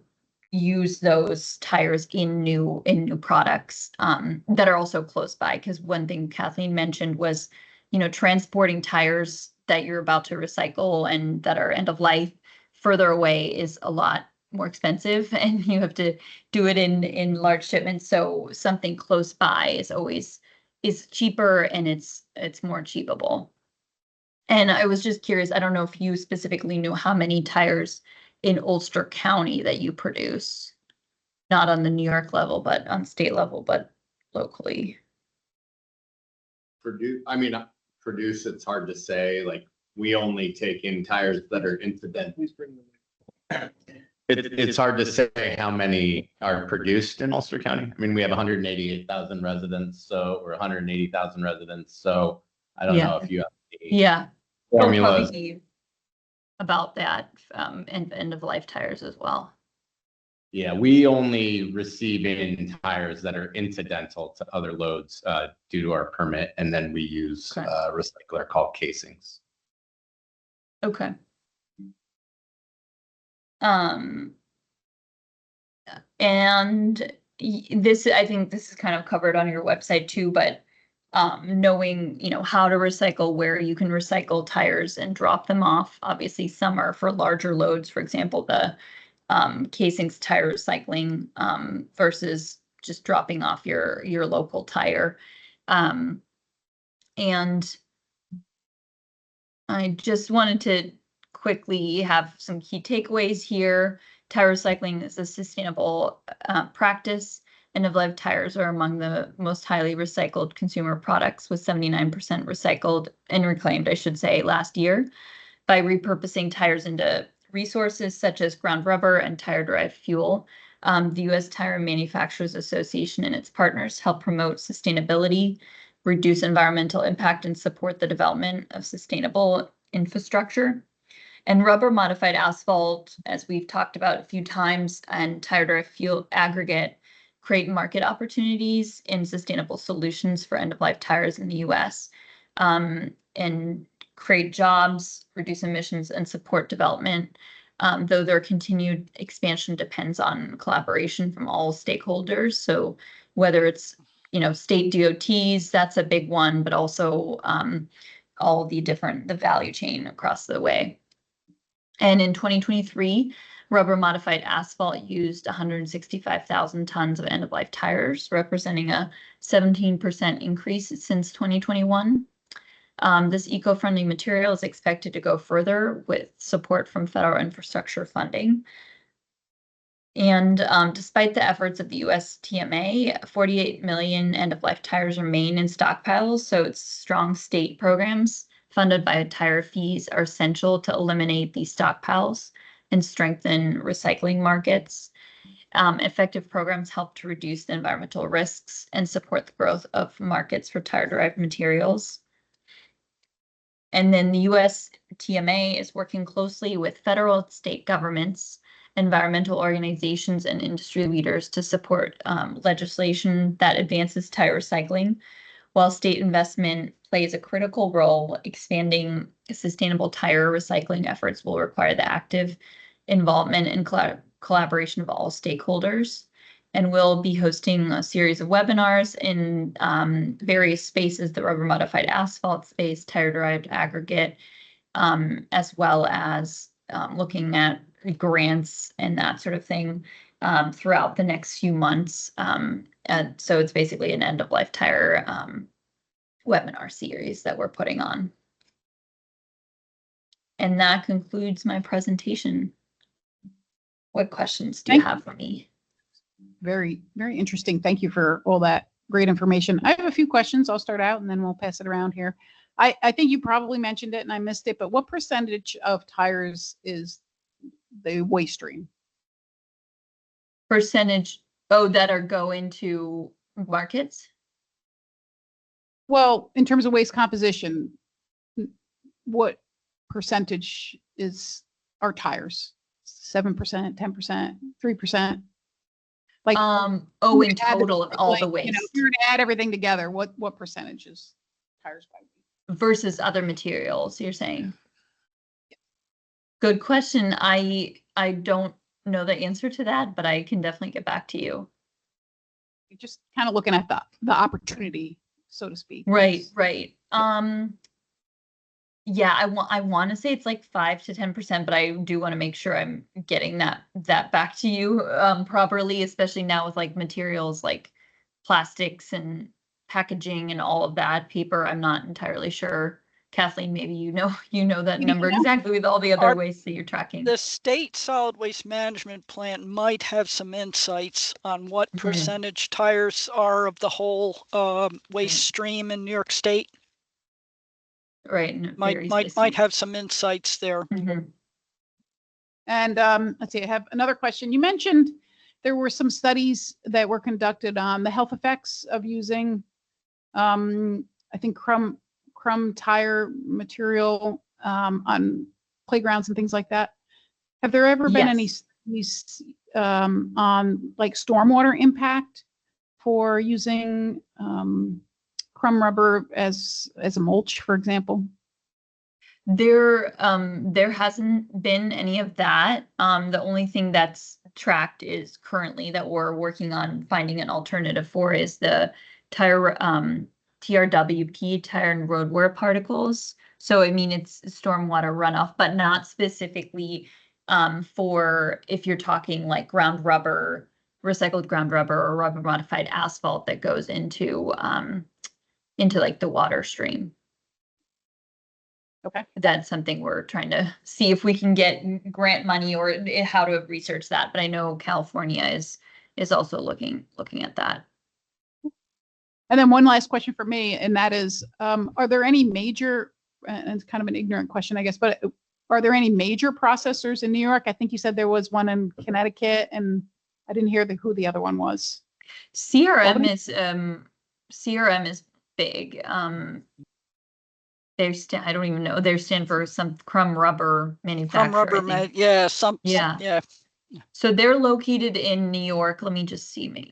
use those tires in new products that are also close by. Because one thing Kathleen mentioned was, you know, transporting tires that you're about to recycle and that are end of life further away is a lot more expensive, and you have to do it in large shipments. So something close by is cheaper, and it's more achievable. And I was just curious, I don't know if you specifically knew how many tires in Ulster County that you produce. Not on the New York level, but on state level, but locally. Produce, it's hard to say, like, we only take in tires that are incidental. Please bring them. It's hard to say how many are produced in Ulster County. I mean, we have 188,000 residents, so, or 180,000 residents, so I don't know if you have the Yeah. It'll probably formulas. be about that, and end of life tires as well. Yeah, we only receive in tires that are incidental to other loads due to our permit, and then we use Okay. a recycler called casings. Okay. And this, I think this is kind of covered on your website too, but knowing, how to recycle, where you can recycle tires and drop them off. Obviously, some are for larger loads, for example, the casings tire recycling versus just dropping off your local tire. And I just wanted to quickly have some key takeaways here. Tire recycling is a sustainable practice. End-of-life tires are among the most highly recycled consumer products, with 79% recycled and reclaimed, I should say, last year. By repurposing tires into resources such as ground rubber and tire-derived fuel, the U.S. Tire Manufacturers Association and its partners help promote sustainability, reduce environmental impact, and support the development of sustainable infrastructure. And rubber modified asphalt, as we've talked about a few times, and tire-derived fuel aggregate create market opportunities in sustainable solutions for end-of-life tires in the U.S. And create jobs, reduce emissions, and support development. Though their continued expansion depends on collaboration from all stakeholders. So whether it's state DOTs, that's a big one, but also all the value chain across the way. And in 2023, rubber modified asphalt used 165,000 tons of end-of-life tires, representing a 17% increase since 2021. This eco-friendly material is expected to go further with support from federal infrastructure funding. And despite the efforts of the USTMA, 48 million end-of-life tires remain in stockpiles, so it's strong state programs funded by tire fees are essential to eliminate these stockpiles and strengthen recycling markets. Effective programs help to reduce the environmental risks and support the growth of markets for tire-derived materials. And then the USTMA is working closely with federal and state governments, environmental organizations, and industry leaders to support legislation that advances tire recycling. While state investment plays a critical role, expanding sustainable tire recycling efforts will require the active involvement and collaboration of all stakeholders. And we'll be hosting a series of webinars in various spaces: the rubber modified asphalt space, tire-derived aggregate, as well as looking at grants and that sort of thing throughout the next few months. And so it's basically an end-of-life tire webinar series that we're putting on. And that concludes my presentation. What questions do you have for me? Very, very interesting. Thank you for all that great information. I have a few questions. I'll start out and then we'll pass it around here. I think you probably mentioned it and I missed it, but what percentage of tires is the waste stream? Percentage, that are go into markets? Well, in terms of waste composition, what percentage are tires? 7%, 10%, 3%? Like, in total of all the waste. If you were to add everything together, what percentage is tires by weight? Versus other materials, you're saying? Yeah. Good question. I don't know the answer to that, but I can definitely get back to you. You're just kind of looking at the opportunity, so to speak. Right. Yeah, I want to say it's like 5 to 10%, but I do want to make sure I'm getting that back to you properly, especially now with like materials like plastics and packaging and all of that, paper. I'm not entirely sure Kathleen, maybe you know that number exactly with all the other wastes that you're tracking. The state solid waste management plant might have some insights on what Mhm. percentage tires are of the whole waste stream in New York State. Right. and it Might varies might by might state. have some insights there. Mhm. And let's see, I have another question. You mentioned there were some studies that were conducted on the health effects of using, I think, crumb tire material on playgrounds and things like that. Have there ever been any Yes. studies on like stormwater impact for using crumb rubber as a mulch, for example? There hasn't been any of that. The only thing that's tracked is currently that we're working on finding an alternative for is the tire, TRWP, tire and road wear particles. So I mean, it's stormwater runoff, but not specifically for if you're talking like ground rubber, recycled ground rubber or rubber modified asphalt that goes into like the water stream. Okay. That's something we're trying to see if we can get grant money or how to research that. But I know California is also looking at that. And then one last question for me, and that is, are there any major, and it's kind of an ignorant question, I guess, but are there any major processors in New York? I think you said there was one in Connecticut, and I didn't hear who the other one was. CRM Albany? is big. I don't even know. They stand for some crumb rubber manufacturer. Crumb rubber, I think. yeah, Yeah. yeah. So they're located in New York. Let me just see, man.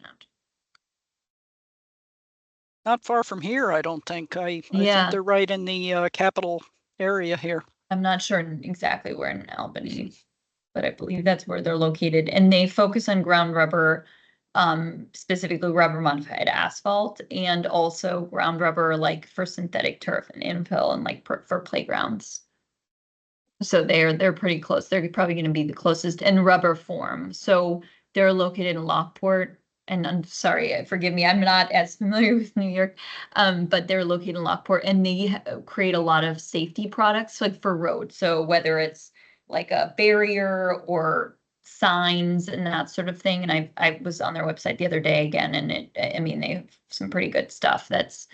Not far from here, I don't think. I think Yeah. they're right in the capital area here. I'm not sure exactly where in Albany, but I believe that's where they're located. And they focus on ground rubber, specifically rubber modified asphalt, and also ground rubber like for synthetic turf and infill and like for playgrounds. So they're pretty close. They're probably going to be the closest, and rubber form. So they're located in Lockport. And I'm sorry, forgive me, I'm not as familiar with New York, but they're located in Lockport, and they create a lot of safety products like for roads. So whether it's like a barrier or signs and that sort of thing. And I was on their website the other day again, and I mean, they have some pretty good stuff that's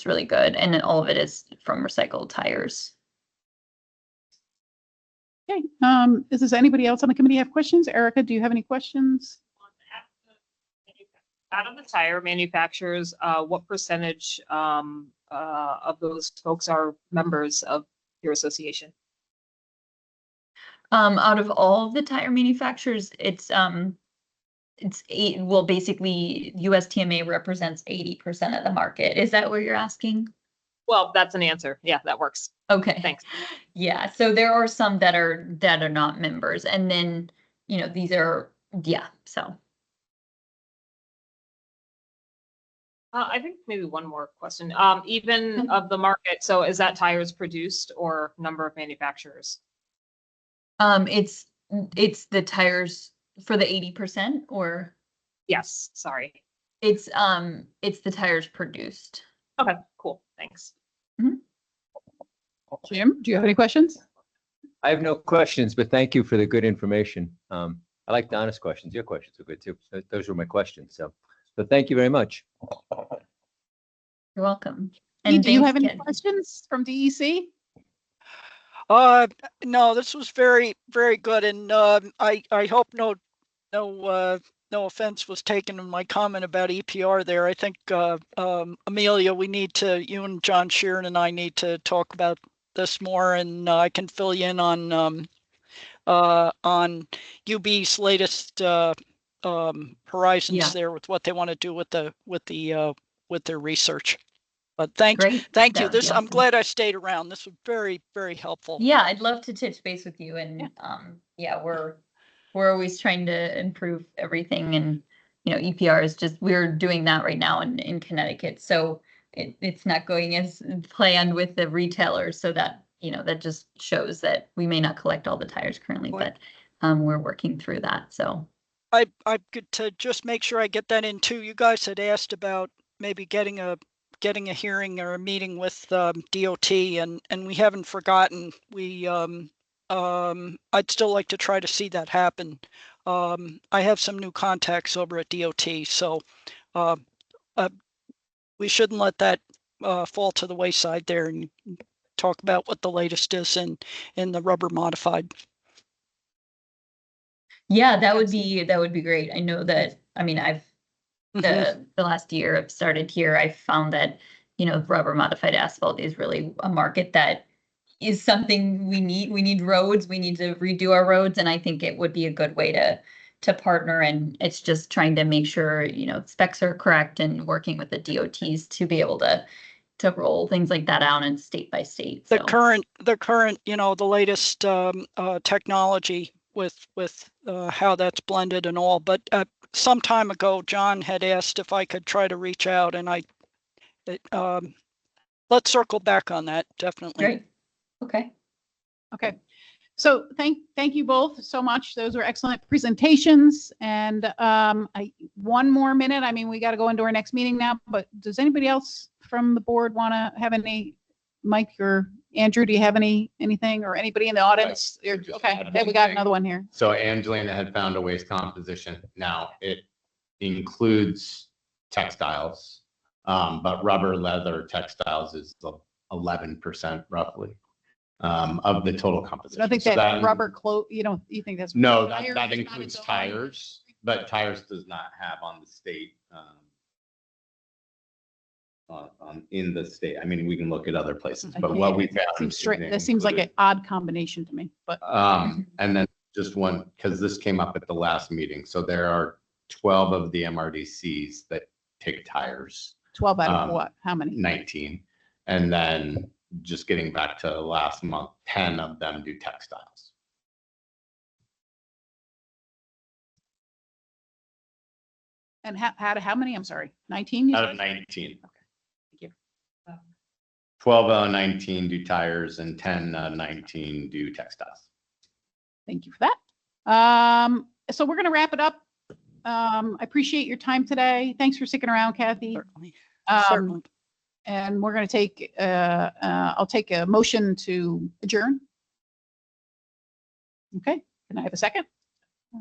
really good. And all of it is from recycled tires. Okay, does anybody else on the committee have questions? Erica, do you have any questions? Out of the tire manufacturers, what percentage of those folks are members of your association? Out of all of the tire manufacturers, it's well, basically USTMA represents 80% of the market. Is that what you're asking? Well, that's an answer. Yeah, that works. Okay. Thanks. Yeah, so there are some that are not members, and then, these are, yeah, so. I think maybe one more question. Even of the market, so is that tires produced or number of manufacturers? It's the tires for the 80%, or Yes, sorry. it's the tires produced. Okay, cool. Thanks. Jim, do you have any questions? I have no questions, but thank you for the good information. I like Donna's questions. Your questions are good too. Those were my questions. So thank you very much. You're welcome. Lee, And do you thanks, have any Ken. questions from DEC? No, this was very, very good, and I hope no offense was taken in my comment about EPR there. I think Amelia, you and John Sheeran and I need to talk about this more, and I can fill you in on UB's latest horizons there with what they want to do with their research. But thank Great. you. That would be I'm awesome. glad I stayed around. This was very, very helpful. Yeah, I'd love to touch base with you, and we're always trying to improve everything, and EPR is just, we're doing that right now in Connecticut, so it's not going as planned with the retailers, so that that just shows that we may not collect all the tires currently, but we're working through that. So I could to just make sure I get that in too. You guys had asked about maybe getting a getting a hearing or a meeting with DOT, and we haven't forgotten. I'd still like to try to see that happen. I have some new contacts over at DOT, so we shouldn't let that fall to the wayside there, and talk about what the latest is in the rubber modified. Yeah, that would be great. I know that, I mean, I've the last year I've started here, I found that, you know, rubber modified asphalt is really a market that is something we need. We need roads, we need to redo our roads, and I think it would be a good way to partner. And it's just trying to make sure, you know, specs are correct and working with the DOTs to be able to roll things like that out and state by state. The So current, you know, the latest technology with how that's blended and all. But some time ago, John had asked if I could try to reach out, and let's circle back on that, definitely. great. Okay. Okay. So thank you both so much. Those were excellent presentations. And one more minute. I mean, we got to go into our next meeting now, but does anybody else from the board want to have any, Mike or Andrew, do you have anything, or anybody in the audience? Okay, we got another one here. So Angelina had found a waste composition. Now it includes textiles, but rubber, leather, textiles is 11% roughly of the total composition. I think So that rubber you think that's. No, tires that on includes its own? tires, but tires does not have on the state. In the state, I mean, we can look at other places, but what we found. That seems like an odd combination to me, but. And then just one, because this came up at the last meeting. So there are 12 of the MRDCs that take tires, 12 out of what? How many? 19. And then just getting back to last month, 10 of them do textiles. And how many? I'm sorry, 19? you Out said? of 19. Okay, thank you. 12 out of 19 do tires and 10 out of 19 do textiles. Thank you for that. So we're going to wrap it up. I appreciate your time today. Thanks for sticking around, Kathy. Certainly. Um, Certainly. And we're going to take, I'll take a motion to adjourn. Okay, can I have a second?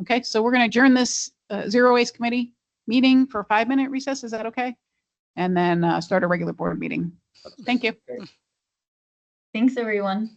Okay, so we're going to adjourn this Zero Waste Committee meeting for a 5-minute recess. Is that okay? And then start a regular board meeting. Thank you. Thanks, everyone.